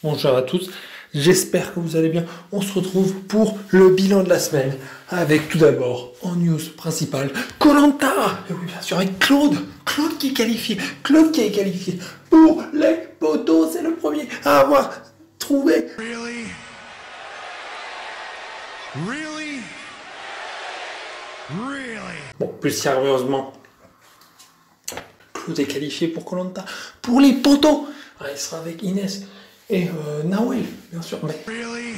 Bonjour à tous, j'espère que vous allez bien. On se retrouve pour le bilan de la semaine avec tout d'abord en news principale Koh-Lanta. Et oui, bien sûr, avec Claude qui est qualifié, pour les poteaux. C'est le premier à avoir trouvé. Really? Bon, plus sérieusement, Claude est qualifié pour Koh-Lanta pour les poteaux. Ah, il sera avec Inès et Nawel, bien sûr. Mais Really?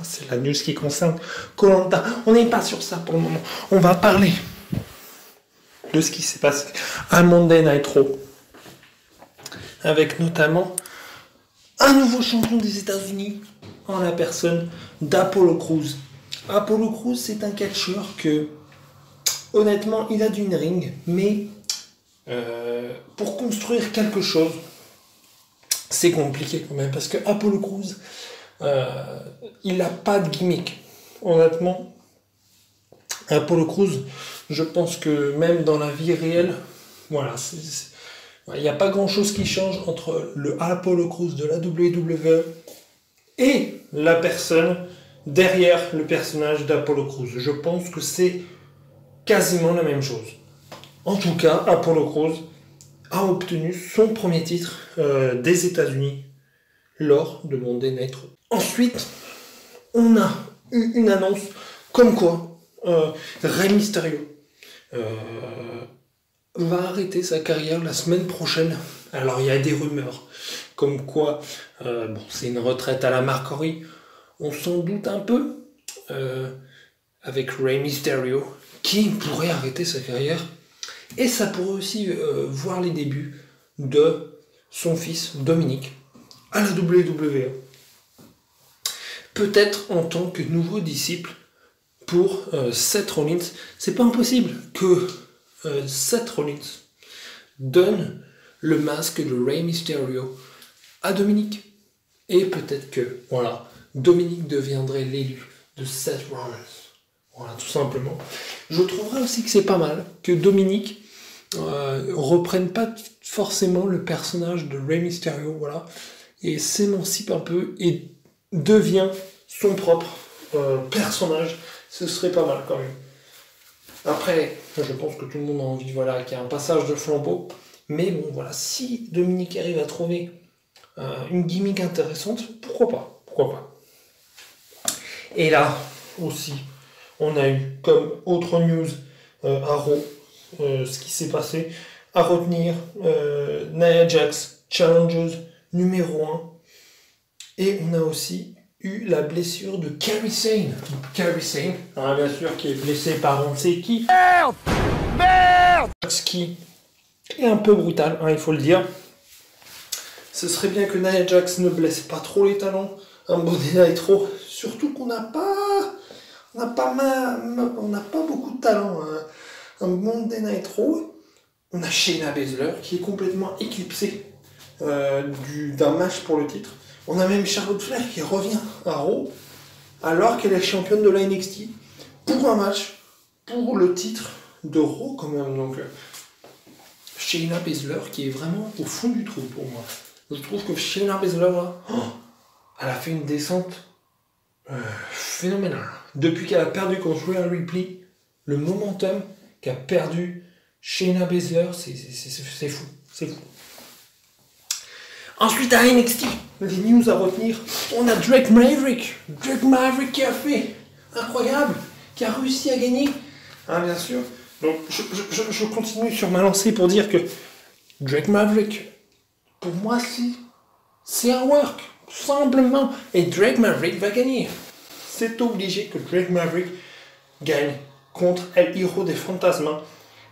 c'est la news qui concerne Koh-Lanta. On n'est pas sur ça pour le moment. On va parler de ce qui s'est passé à Monday Night Raw, avec notamment un nouveau champion des États-Unis en la personne d'Apollo Crews. Apollo Crews, c'est un catcheur que, honnêtement, il a du ring, mais pour construire quelque chose, c'est compliqué quand même, parce que Apollo Crews, il n'a pas de gimmick. Honnêtement, Apollo Crews, je pense que même dans la vie réelle, voilà, il n'y a pas grand chose qui change entre le Apollo Crews de la WWE et la personne derrière le personnage d'Apollo Crews. Je pense que c'est quasiment la même chose. En tout cas, Apollo Crews a obtenu son premier titre des États-Unis lors de Monday Night Raw. Ensuite, on a eu une annonce comme quoi Rey Mysterio va arrêter sa carrière la semaine prochaine. Alors il y a des rumeurs comme quoi c'est une retraite à la Mark Henry. On s'en doute un peu avec Rey Mysterio qui pourrait arrêter sa carrière. Et ça pourrait aussi voir les débuts de son fils Dominic à la WWE. Peut-être en tant que nouveau disciple pour Seth Rollins. C'est pas impossible que Seth Rollins donne le masque de Rey Mysterio à Dominic. Et peut-être que, voilà, Dominic deviendrait l'élu de Seth Rollins. Voilà, tout simplement. Je trouverais aussi que c'est pas mal que Dominic reprenne pas forcément le personnage de Rey Mysterio, voilà, et s'émancipe un peu et devient son propre personnage. Ce serait pas mal quand même. Après, je pense que tout le monde a envie, voilà, qu'il y ait un passage de flambeau. Mais bon, voilà, si Dominic arrive à trouver une gimmick intéressante, pourquoi pas. Et là aussi, on a eu comme autre news à Raw, ce qui s'est passé, à retenir Nia Jax, challengeuse numéro 1. Et on a aussi eu la blessure de Kairi Sane. Kairi Sane, bien sûr, qui est blessée par on ne sait qui. Merde. Ce qui est un peu brutal, il faut le dire. Ce serait bien que Nia Jax ne blesse pas trop les talents. Un Monday Night Raw, surtout qu'on n'a pas beaucoup de talent. Un Monday Night Raw, on a Shayna Baszler qui est complètement éclipsée d'un match pour le titre. On a même Charlotte Flair qui revient à Raw alors qu'elle est championne de la NXT pour un match pour le titre de Raw quand même. Donc Shayna Baszler qui est vraiment au fond du trou pour moi. Je trouve que Shayna Baszler là, elle a fait une descente phénoménale. Depuis qu'elle a perdu contre Rhea Ripley, le momentum qu'a perdu Shayna Baszler, c'est fou. Ensuite à NXT, les news à retenir, on a Drake Maverick qui a fait incroyable, qui a réussi à gagner. Bien sûr. Donc je continue sur ma lancée pour dire que Drake Maverick, pour moi c'est un work, tout simplement. Et Drake Maverick va gagner. C'est obligé que Drake Maverick gagne contre El Hijo des Fantasmas.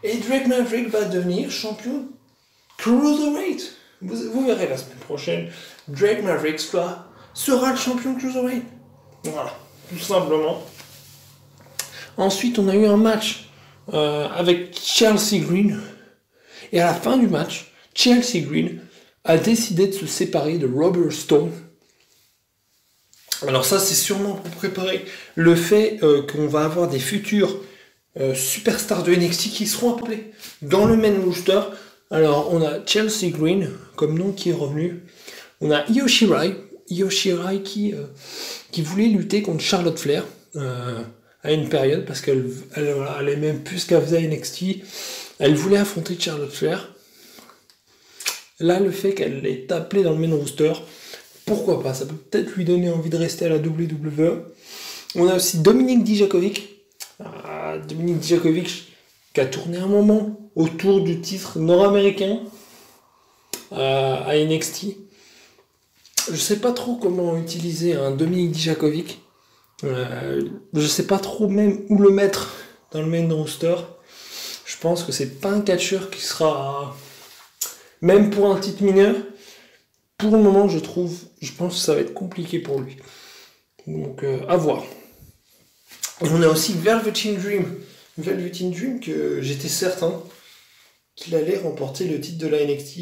Et Drake Maverick va devenir champion Cruiserweight. Vous verrez la semaine prochaine, Drake Maverick sera le champion Cruiserweight. Voilà, tout simplement. Ensuite, on a eu un match avec Chelsea Green. Et à la fin du match, Chelsea Green a décidé de se séparer de Robert Stone. Alors ça, c'est sûrement pour préparer le fait qu'on va avoir des futurs superstars de NXT qui seront appelés dans le main roster. Alors, on a Chelsea Green comme nom qui est revenu. On a Io Shirai qui voulait lutter contre Charlotte Flair à une période parce qu'elle aimait plus ce qu'elle faisait à NXT. Elle voulait affronter Charlotte Flair. Là, le fait qu'elle est appelée dans le main roster, pourquoi pas? Ça peut peut-être lui donner envie de rester à la WWE. On a aussi Dominik Dijakovic. Dominik Dijakovic qui a tourné un moment autour du titre nord-américain à NXT. Je sais pas trop comment utiliser un Dominik Dijakovic. Je sais pas trop même où le mettre dans le main roster. Je pense que c'est pas un catcheur qui sera, même pour un titre mineur, pour le moment je pense que ça va être compliqué pour lui. Donc à voir. Et on a aussi Velveteen Dream que j'étais certain qu'il allait remporter le titre de la NXT.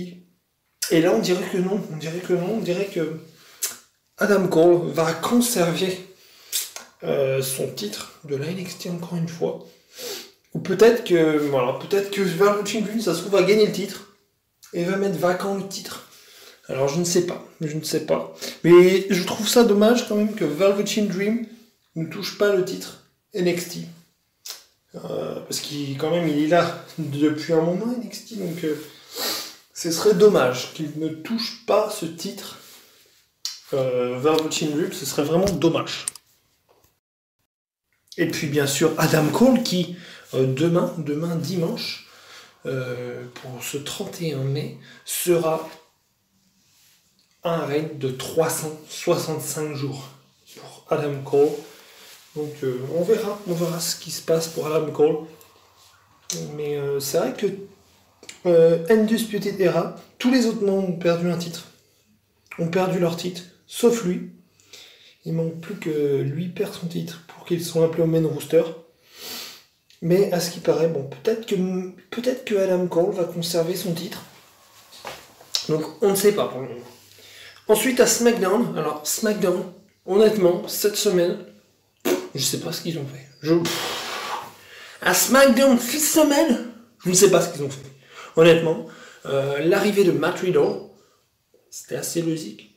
Et là on dirait que non, on dirait que Adam Cole va conserver son titre de la NXT encore une fois. Ou peut-être que Velveteen Dream, ça se trouve, va gagner le titre et va mettre vacant le titre. Alors je ne sais pas. Mais je trouve ça dommage quand même que Velveteen Dream ne touche pas le titre NXT. Parce qu'il est là depuis un moment NXT, donc ce serait dommage qu'il ne touche pas ce titre. Velveteen Dream, ce serait vraiment dommage. Et puis bien sûr Adam Cole qui demain dimanche, pour ce 31 mai, sera un règne de 365 jours pour Adam Cole. Donc on verra ce qui se passe pour Adam Cole. Mais c'est vrai que Undisputed Era, tous les autres noms ont perdu un titre. Ont perdu leur titre, sauf lui. Il manque plus que lui perd son titre pour qu'ils soient appelés au main roster. Mais à ce qui paraît, bon, peut-être que Adam Cole va conserver son titre. Donc on ne sait pas pour le moment. Ensuite à SmackDown. Alors SmackDown, honnêtement, cette semaine, je sais pas ce qu'ils ont fait. À SmackDown, cette semaine, je ne sais pas ce qu'ils ont fait. Honnêtement, l'arrivée de Matt Riddle, c'était assez logique.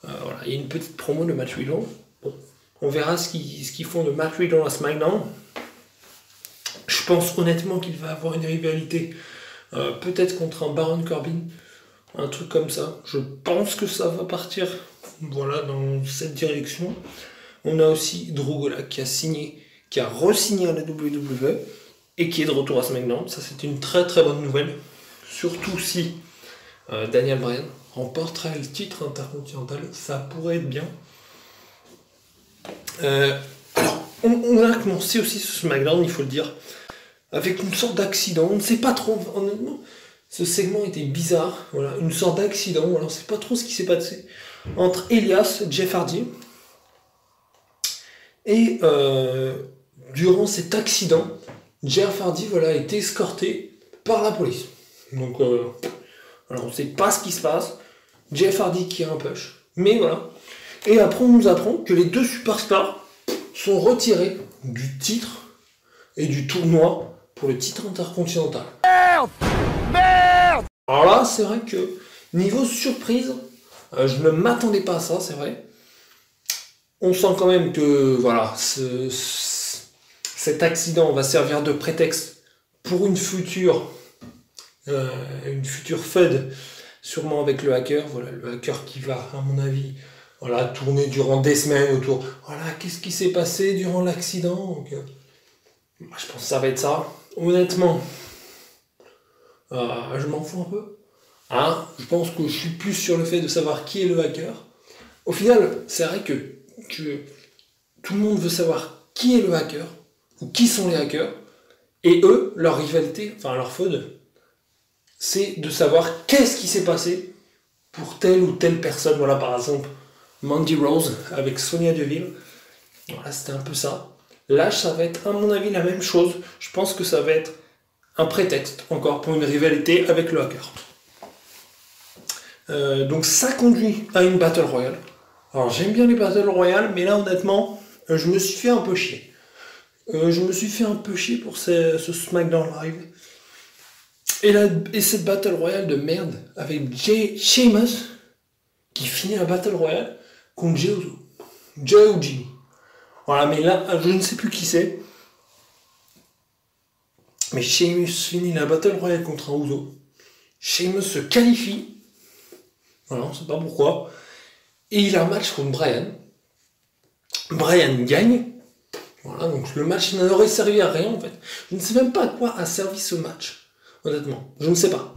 Voilà, il y a une petite promo de Matt Riddle. Bon, on verra ce qu'ils font de Matt Riddle à SmackDown. Je pense honnêtement qu'il va avoir une rivalité, peut-être contre un Baron Corbin, un truc comme ça. Je pense que ça va partir, voilà, dans cette direction. On a aussi Drew Gulak qui a re-signé à la WWE et qui est de retour à SmackDown. Ça, c'est une très très bonne nouvelle, surtout si Daniel Bryan remporterait le titre intercontinental, ça pourrait être bien. Alors, on a commencé aussi ce SmackDown, il faut le dire, avec une sorte d'accident. On ne sait pas trop, honnêtement, ce segment était bizarre. Voilà, une sorte d'accident. Alors, on ne sait pas trop ce qui s'est passé entre Elias, Jeff Hardy. Et durant cet accident, Jeff Hardy a été escorté par la police. Donc, alors on ne sait pas ce qui se passe. Jeff Hardy qui a un push. Mais voilà. Et après, on nous apprend que les deux superstars sont retirés du titre et du tournoi pour le titre intercontinental. Merde. Alors là, c'est vrai que niveau surprise, je ne m'attendais pas à ça, c'est vrai. On sent quand même que voilà, cet accident va servir de prétexte pour une future feud, sûrement avec le hacker. Voilà, le hacker qui va, à mon avis, voilà, tourner durant des semaines autour. Voilà, qu'est-ce qui s'est passé durant l'accident? Donc, je pense que ça va être ça. Honnêtement, je m'en fous un peu. Hein, je pense que je suis plus sur le fait de savoir qui est le hacker. Au final, c'est vrai que tout le monde veut savoir qui est le hacker, ou qui sont les hackers, et eux, leur rivalité, enfin leur feud, c'est de savoir qu'est-ce qui s'est passé pour telle ou telle personne. Voilà, par exemple, Mandy Rose avec Sonya Deville. Voilà, c'était un peu ça. Là, ça va être, à mon avis, la même chose. Je pense que ça va être un prétexte, encore, pour une rivalité avec le hacker. Donc ça conduit à une Battle Royale. Alors j'aime bien les Battle Royale, mais là, honnêtement, je me suis fait un peu chier. Je me suis fait un peu chier pour ce SmackDown Live. Et cette Battle Royale de merde avec Sheamus qui finit la Battle Royale contre Jey Uso. Jey ou Jimmy. Voilà, mais là, je ne sais plus qui c'est. Mais Sheamus finit la Battle Royale contre un Uso. Sheamus se qualifie. Voilà, on ne sait pas pourquoi. Et il a un match contre Bryan. Bryan gagne. Voilà, donc le match n'aurait servi à rien en fait. Je ne sais même pas à quoi a servi ce match. Honnêtement, je ne sais pas.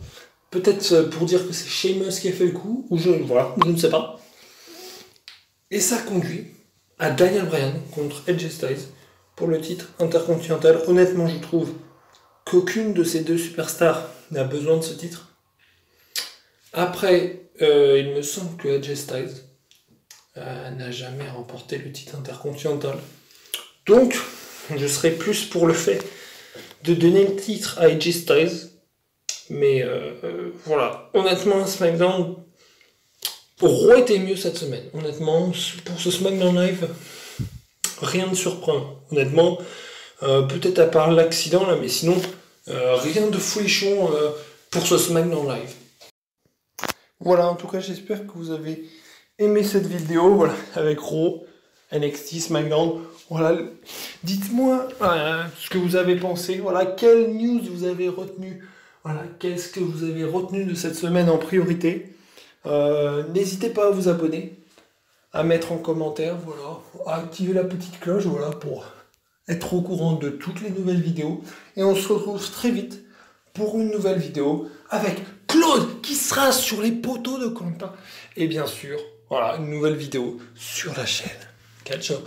Peut-être pour dire que c'est Sheamus qui a fait le coup, ou je ne sais pas. Et ça conduit à Daniel Bryan contre AJ Styles pour le titre intercontinental. Honnêtement, je trouve qu'aucune de ces deux superstars n'a besoin de ce titre. Après, il me semble que AJ Styles n'a jamais remporté le titre intercontinental. Donc, je serais plus pour le fait de donner le titre à AJ Styles. Mais voilà, honnêtement, SmackDown aurait été mieux cette semaine. Honnêtement, pour ce SmackDown Live, rien de surprenant. Honnêtement, peut-être à part l'accident là, mais sinon, rien de folichon pour ce SmackDown Live. Voilà, en tout cas, j'espère que vous avez aimé cette vidéo, voilà, avec Raw, NXT, SmackDown. Voilà, dites-moi ce que vous avez pensé. Voilà, quelle news vous avez retenu. Voilà, qu'est-ce que vous avez retenu de cette semaine en priorité. N'hésitez pas à vous abonner, à mettre en commentaire, voilà, à activer la petite cloche, voilà, pour être au courant de toutes les nouvelles vidéos. Et on se retrouve très vite pour une nouvelle vidéo avec Claude qui sera sur les poteaux de Quentin. Et bien sûr, voilà, une nouvelle vidéo sur la chaîne. Catch up.